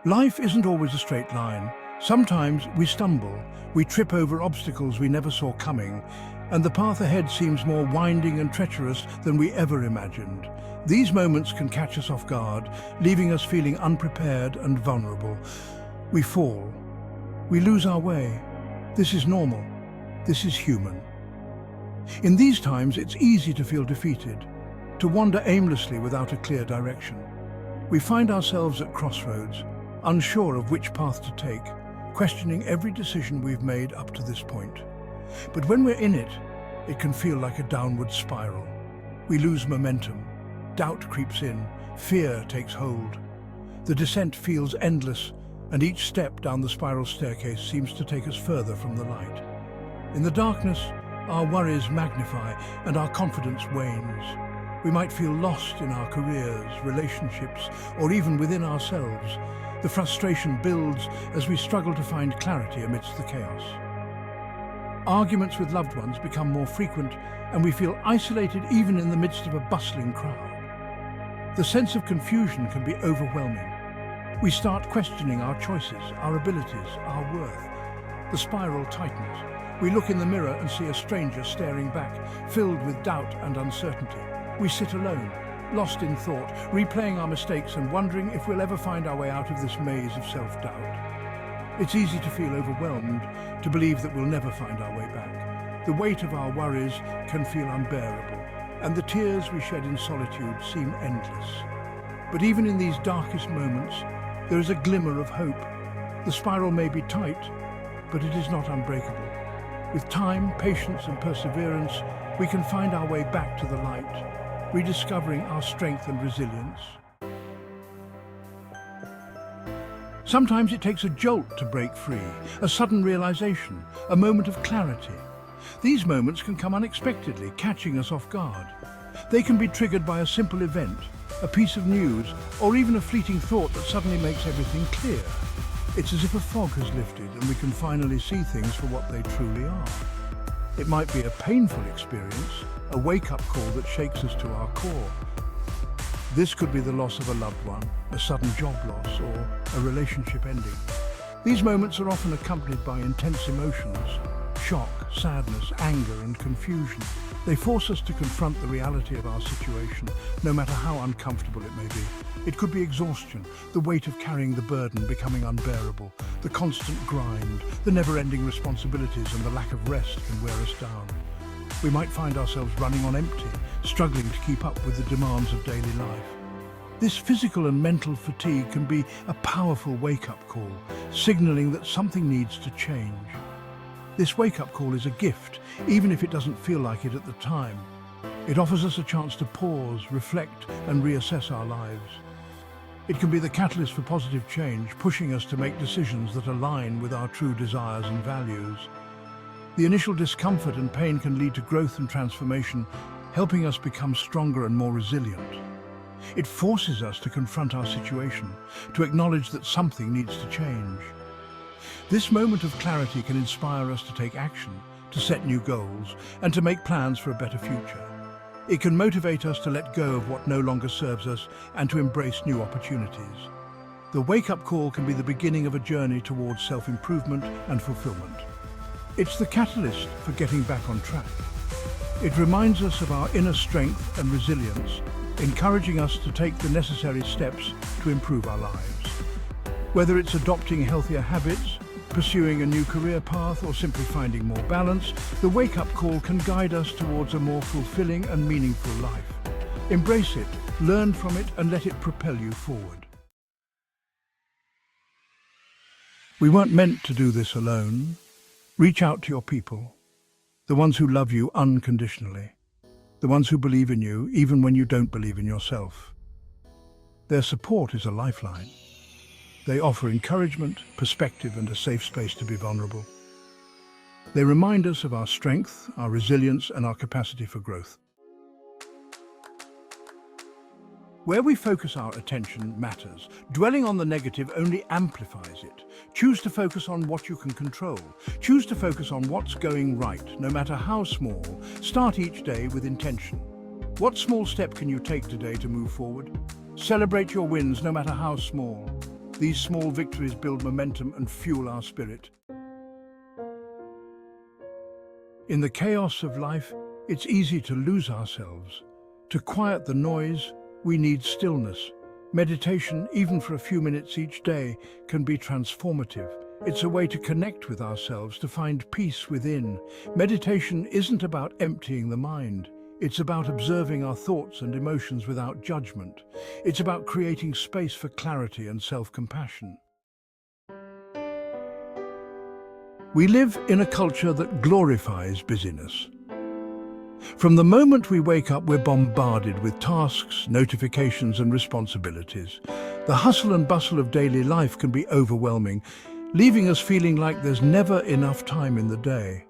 Life isn't always a straight line. Sometimes we stumble, we trip over obstacles we never saw coming, and the path ahead seems more winding and treacherous than we ever imagined. These moments can catch us off guard, leaving us feeling unprepared and vulnerable. We fall. We lose our way. This is normal. This is human. In these times, it's easy to feel defeated, to wander aimlessly without a clear direction. We find ourselves at crossroads, unsure of which path to take, questioning every decision we've made up to this point. But when we're in it, it can feel like a downward spiral. We lose momentum, doubt creeps in, fear takes hold. The descent feels endless, and each step down the spiral staircase seems to take us further from the light. In the darkness, our worries magnify and our confidence wanes. We might feel lost in our careers, relationships, or even within ourselves. The frustration builds as we struggle to find clarity amidst the chaos. Arguments with loved ones become more frequent, and we feel isolated even in the midst of a bustling crowd. The sense of confusion can be overwhelming. We start questioning our choices, our abilities, our worth. The spiral tightens. We look in the mirror and see a stranger staring back, filled with doubt and uncertainty. We sit alone, lost in thought, replaying our mistakes and wondering if we'll ever find our way out of this maze of self-doubt. It's easy to feel overwhelmed, to believe that we'll never find our way back. The weight of our worries can feel unbearable, and the tears we shed in solitude seem endless. But even in these darkest moments, there is a glimmer of hope. The spiral may be tight, but it is not unbreakable. With time, patience, and perseverance, we can find our way back to the light, rediscovering our strength and resilience. Sometimes it takes a jolt to break free, a sudden realization, a moment of clarity. These moments can come unexpectedly, catching us off guard. They can be triggered by a simple event, a piece of news, or even a fleeting thought that suddenly makes everything clear. It's as if a fog has lifted and we can finally see things for what they truly are. It might be a painful experience, a wake-up call that shakes us to our core. This could be the loss of a loved one, a sudden job loss, or a relationship ending. These moments are often accompanied by intense emotions, shock, sadness, anger, and confusion. They force us to confront the reality of our situation, no matter how uncomfortable it may be. It could be exhaustion, the weight of carrying the burden becoming unbearable, the constant grind, the never-ending responsibilities, and the lack of rest can wear us down. We might find ourselves running on empty, struggling to keep up with the demands of daily life. This physical and mental fatigue can be a powerful wake-up call, signaling that something needs to change. This wake-up call is a gift, even if it doesn't feel like it at the time. It offers us a chance to pause, reflect, and reassess our lives. It can be the catalyst for positive change, pushing us to make decisions that align with our true desires and values. The initial discomfort and pain can lead to growth and transformation, helping us become stronger and more resilient. It forces us to confront our situation, to acknowledge that something needs to change. This moment of clarity can inspire us to take action, to set new goals, and to make plans for a better future. It can motivate us to let go of what no longer serves us and to embrace new opportunities. The wake-up call can be the beginning of a journey towards self-improvement and fulfillment. It's the catalyst for getting back on track. It reminds us of our inner strength and resilience, encouraging us to take the necessary steps to improve our lives. Whether it's adopting healthier habits, pursuing a new career path, or simply finding more balance, the wake-up call can guide us towards a more fulfilling and meaningful life. Embrace it, learn from it, and let it propel you forward. We weren't meant to do this alone. Reach out to your people, the ones who love you unconditionally, the ones who believe in you even when you don't believe in yourself. Their support is a lifeline. They offer encouragement, perspective, and a safe space to be vulnerable. They remind us of our strength, our resilience, and our capacity for growth. Where we focus our attention matters. Dwelling on the negative only amplifies it. Choose to focus on what you can control. Choose to focus on what's going right, no matter how small. Start each day with intention. What small step can you take today to move forward? Celebrate your wins, no matter how small. These small victories build momentum and fuel our spirit. In the chaos of life, it's easy to lose ourselves. To quiet the noise, we need stillness. Meditation, even for a few minutes each day, can be transformative. It's a way to connect with ourselves, to find peace within. Meditation isn't about emptying the mind. It's about observing our thoughts and emotions without judgment. It's about creating space for clarity and self-compassion. We live in a culture that glorifies busyness. From the moment we wake up, we're bombarded with tasks, notifications, and responsibilities. The hustle and bustle of daily life can be overwhelming, leaving us feeling like there's never enough time in the day.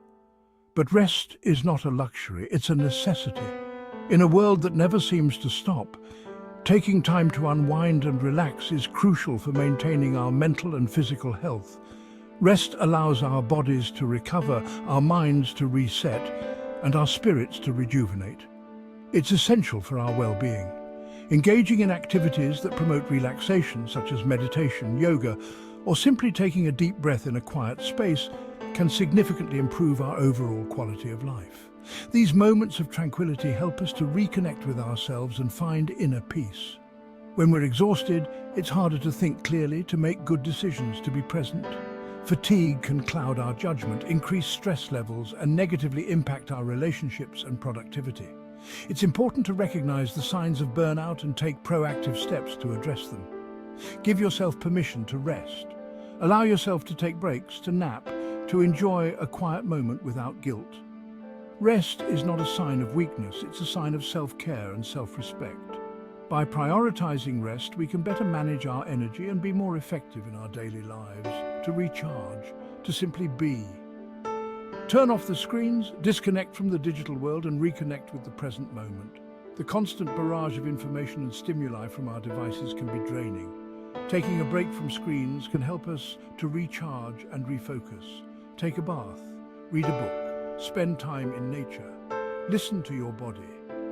But rest is not a luxury, it's a necessity. In a world that never seems to stop, taking time to unwind and relax is crucial for maintaining our mental and physical health. Rest allows our bodies to recover, our minds to reset, and our spirits to rejuvenate. It's essential for our well-being. Engaging in activities that promote relaxation, such as meditation, yoga, or simply taking a deep breath in a quiet space, can significantly improve our overall quality of life. These moments of tranquility help us to reconnect with ourselves and find inner peace. When we're exhausted, it's harder to think clearly, to make good decisions, to be present. Fatigue can cloud our judgment, increase stress levels, and negatively impact our relationships and productivity. It's important to recognize the signs of burnout and take proactive steps to address them. Give yourself permission to rest. Allow yourself to take breaks, to nap, to enjoy a quiet moment without guilt. Rest is not a sign of weakness, it's a sign of self-care and self-respect. By prioritizing rest, we can better manage our energy and be more effective in our daily lives, to recharge, to simply be. Turn off the screens, disconnect from the digital world, and reconnect with the present moment. The constant barrage of information and stimuli from our devices can be draining. Taking a break from screens can help us to recharge and refocus. Take a bath, read a book, spend time in nature, listen to your body.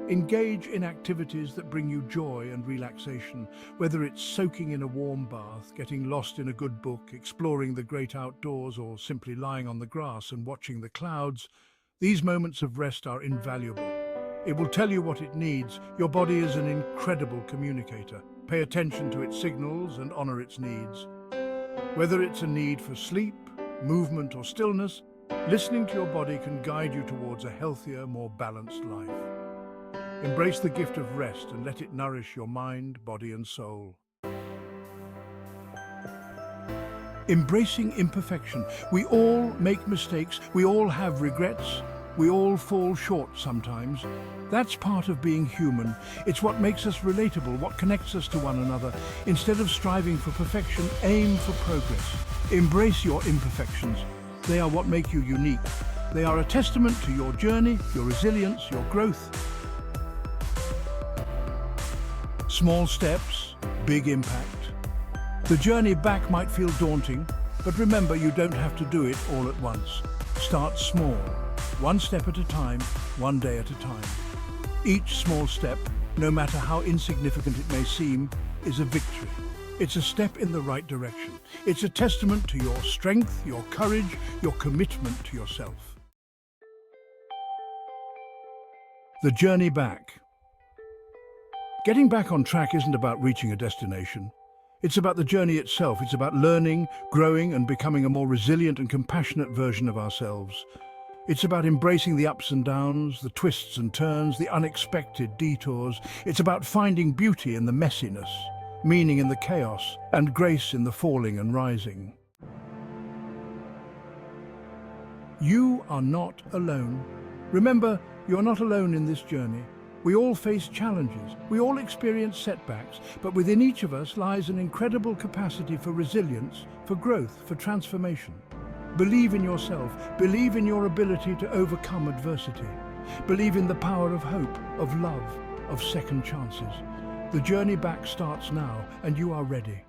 Engage in activities that bring you joy and relaxation, whether it's soaking in a warm bath, getting lost in a good book, exploring the great outdoors, or simply lying on the grass and watching the clouds. These moments of rest are invaluable. It will tell you what it needs. Your body is an incredible communicator. Pay attention to its signals and honor its needs. Whether it's a need for sleep, movement, or stillness, listening to your body can guide you towards a healthier, more balanced life. Embrace the gift of rest and let it nourish your mind, body, and soul. Embracing imperfection. We all make mistakes, we all have regrets, we all fall short sometimes. That's part of being human. It's what makes us relatable, what connects us to one another. Instead of striving for perfection, aim for progress. Embrace your imperfections. They are what make you unique. They are a testament to your journey, your resilience, your growth. Small steps, big impact. The journey back might feel daunting, but remember, you don't have to do it all at once. Start small, one step at a time, one day at a time. Each small step, no matter how insignificant it may seem, is a victory. It's a step in the right direction. It's a testament to your strength, your courage, your commitment to yourself. The journey back. Getting back on track isn't about reaching a destination. It's about the journey itself. It's about learning, growing, and becoming a more resilient and compassionate version of ourselves. It's about embracing the ups and downs, the twists and turns, the unexpected detours. It's about finding beauty in the messiness, meaning in the chaos, and grace in the falling and rising. You are not alone. Remember, you're not alone in this journey. We all face challenges, we all experience setbacks, but within each of us lies an incredible capacity for resilience, for growth, for transformation. Believe in yourself, believe in your ability to overcome adversity. Believe in the power of hope, of love, of second chances. The journey back starts now, and you are ready.